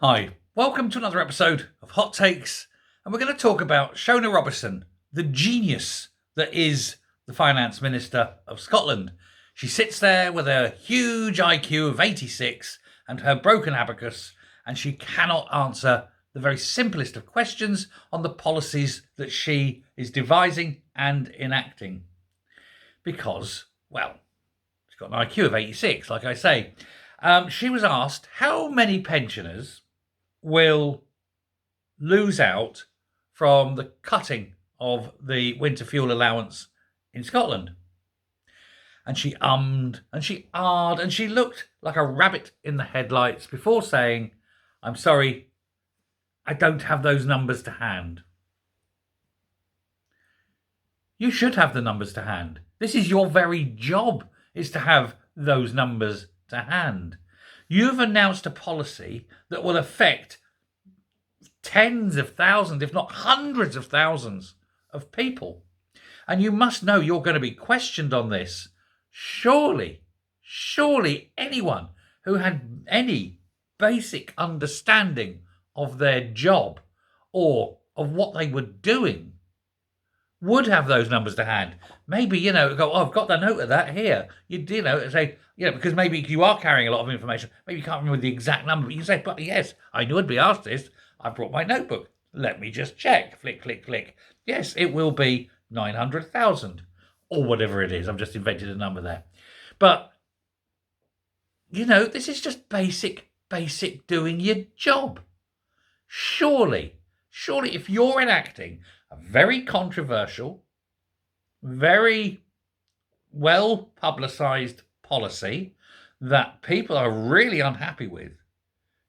Hi, welcome to another episode of Hot Takes, and we're going to talk about Shona Robison, the genius that is the Finance Minister of Scotland. She sits there with a huge IQ of 86 and her broken abacus, and she cannot answer the very simplest of questions on the policies that she is devising and enacting. Because, well, she's got an IQ of 86, like I say. She was asked how many pensioners will lose out from the cutting of the winter fuel allowance in Scotland. And she ummed and she ahed and she looked like a rabbit in the headlights before saying, "I'm sorry, I don't have those numbers to hand." You should have the numbers to hand. This is your very job, is to have those numbers to hand. You've announced a policy that will affect tens of thousands, if not hundreds of thousands of people. And you must know you're going to be questioned on this. Surely anyone who had any basic understanding of their job or of what they were doing would have those numbers to hand. Maybe, go, "Oh, I've got the note of that here." Say, because maybe you are carrying a lot of information. Maybe you can't remember the exact number, but you say, "But yes, I knew I'd be asked this. I brought my notebook. Let me just check." Flick, click, click. Yes, it will be 900,000 or whatever it is. I've just invented a number there. But, this is just basic doing your job. Surely, if you're enacting a very controversial, very well publicised policy that people are really unhappy with,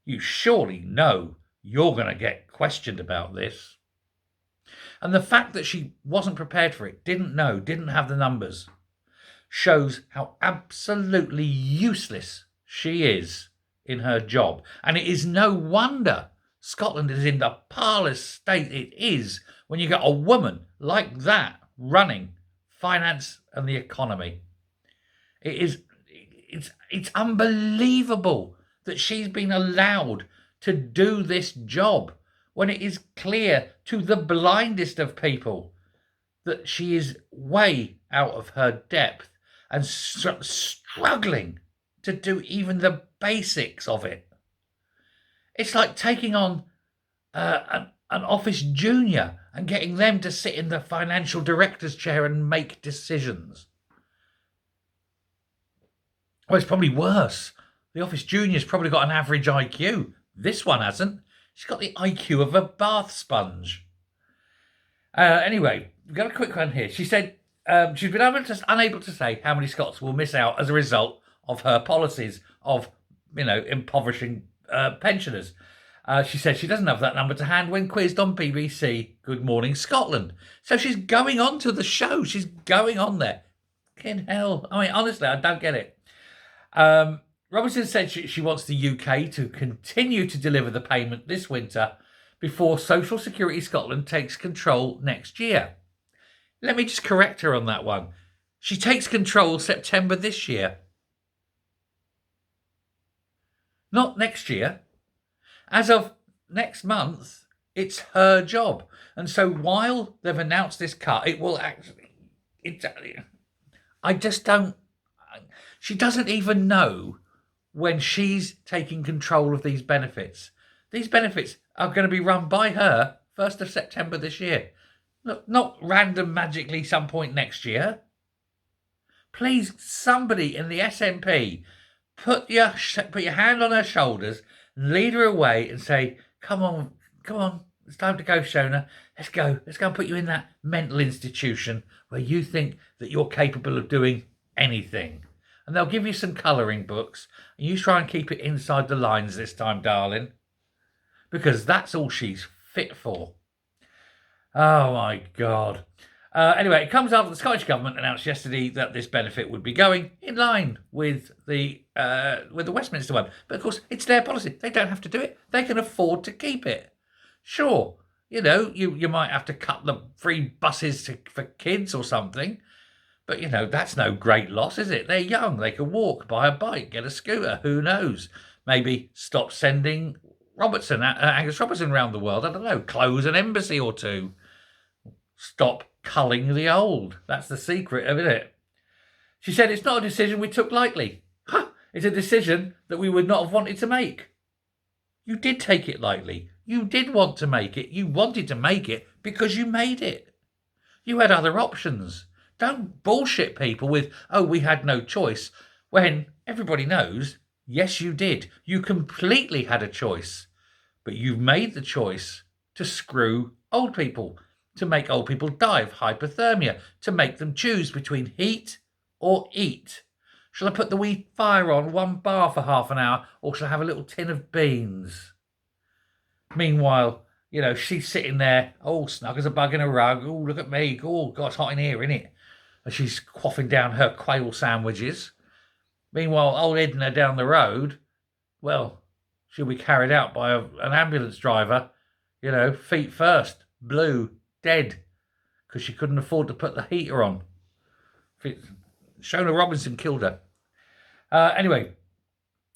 you surely know you're going to get questioned about this. And the fact that she wasn't prepared for it, didn't know, didn't have the numbers, shows how absolutely useless she is in her job. And it is no wonder Scotland is in the parlous state it is when you get a woman like that running finance and the economy. It's unbelievable that she's been allowed to do this job when it is clear to the blindest of people that she is way out of her depth and struggling to do even the basics of it. It's like taking on an office junior and getting them to sit in the financial director's chair and make decisions. Well, it's probably worse. The office junior's probably got an average IQ. This one hasn't. She's got the IQ of a bath sponge. Anyway, we've got a quick one here. She said she's been unable to say how many Scots will miss out as a result of her policies of, impoverishing pensioners. She said she doesn't have that number to hand when quizzed on BBC Good Morning Scotland. So she's going on to the show. She's going on there. Fucking hell. I mean, honestly, I don't get it. Robison said she wants the UK to continue to deliver the payment this winter before Social Security Scotland takes control next year. Let me just correct her on that one. She takes control September this year. Not next year. As of next month, it's her job. And so while they've announced this cut, it will actually... I just don't... She doesn't even know when she's taking control of these benefits. These benefits are going to be run by her 1st of September this year. Not random magically some point next year. Please, somebody in the SNP, put your hand on her shoulders, lead her away and say, come on, it's time to go, Shona. Let's go and put you in that mental institution where you think that you're capable of doing anything. And they'll give you some colouring books, and you try and keep it inside the lines this time, darling, because that's all she's fit for. Oh, my God. Anyway, it comes after the Scottish Government announced yesterday that this benefit would be going in line with the Westminster one. But, of course, it's their policy. They don't have to do it. They can afford to keep it. Sure, you might have to cut the free buses for kids or something. But, that's no great loss, is it? They're young. They can walk, buy a bike, get a scooter. Who knows? Maybe stop sending Angus Robison around the world. I don't know, close an embassy or two. Stop culling the old. That's the secret of it. She said, it's not a decision we took lightly. It's a decision that we would not have wanted to make. You did take it lightly. You did want to make it. You wanted to make it because you made it. You had other options. Don't bullshit people with, oh, we had no choice, when everybody knows, yes, you did. You completely had a choice. But you've made the choice to screw old people, to make old people die of hypothermia, to make them choose between heat or eat. Shall I put the wee fire on 1 bar for half an hour, or shall I have a little tin of beans? Meanwhile, she's sitting there, all snug as a bug in a rug. Oh, look at me. Oh, God, it's hot in here, isn't it? And she's quaffing down her quail sandwiches. Meanwhile, old Edna down the road, well, she'll be carried out by an ambulance driver, feet first, blue, dead, because she couldn't afford to put the heater on. Shona Robison killed her. Anyway,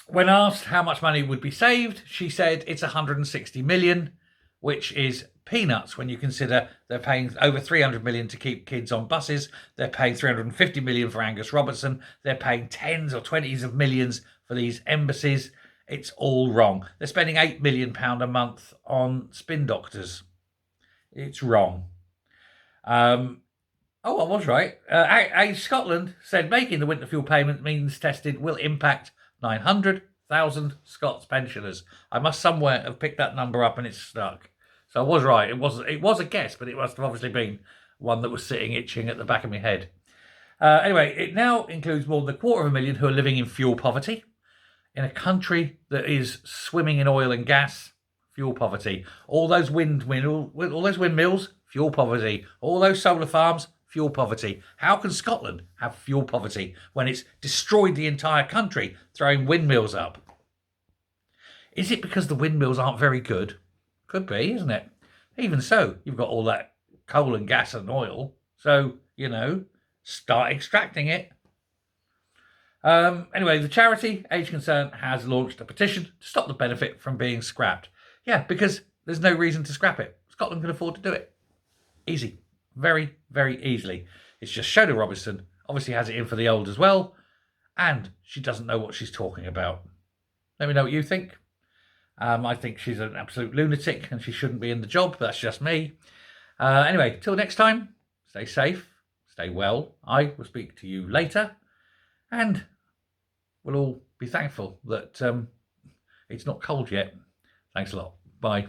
when asked how much money would be saved, she said it's 160 million, which is peanuts when you consider they're paying over 300 million to keep kids on buses. They're paying 350 million for Angus Robertson. They're paying tens or 20s of millions for these embassies. It's all wrong. They're spending £8 million a month on spin doctors. It's wrong. I was right. Age Scotland said making the winter fuel payment means tested will impact 900,000 Scots pensioners. I must somewhere have picked that number up and it's stuck. So I was right. It was a guess, but it must have obviously been one that was sitting itching at the back of my head. Anyway, it now includes more than 250,000 who are living in fuel poverty. In a country that is swimming in oil and gas, fuel poverty. All those windmills, fuel poverty. All those solar farms, fuel poverty. How can Scotland have fuel poverty when it's destroyed the entire country throwing windmills up? Is it because the windmills aren't very good? Could be, isn't it? Even so, you've got all that coal and gas and oil. So, start extracting it. Anyway, the charity, Age Concern, has launched a petition to stop the benefit from being scrapped. Yeah, because there's no reason to scrap it. Scotland can afford to do it. Easy. Very, very easily. It's just Shona Robison obviously has it in for the old as well, and she doesn't know what she's talking about. Let me know what you think. I think she's an absolute lunatic and she shouldn't be in the job. That's just me. Anyway, till next time, stay safe, stay well. I will speak to you later, and we'll all be thankful that it's not cold yet. Thanks a lot. Bye.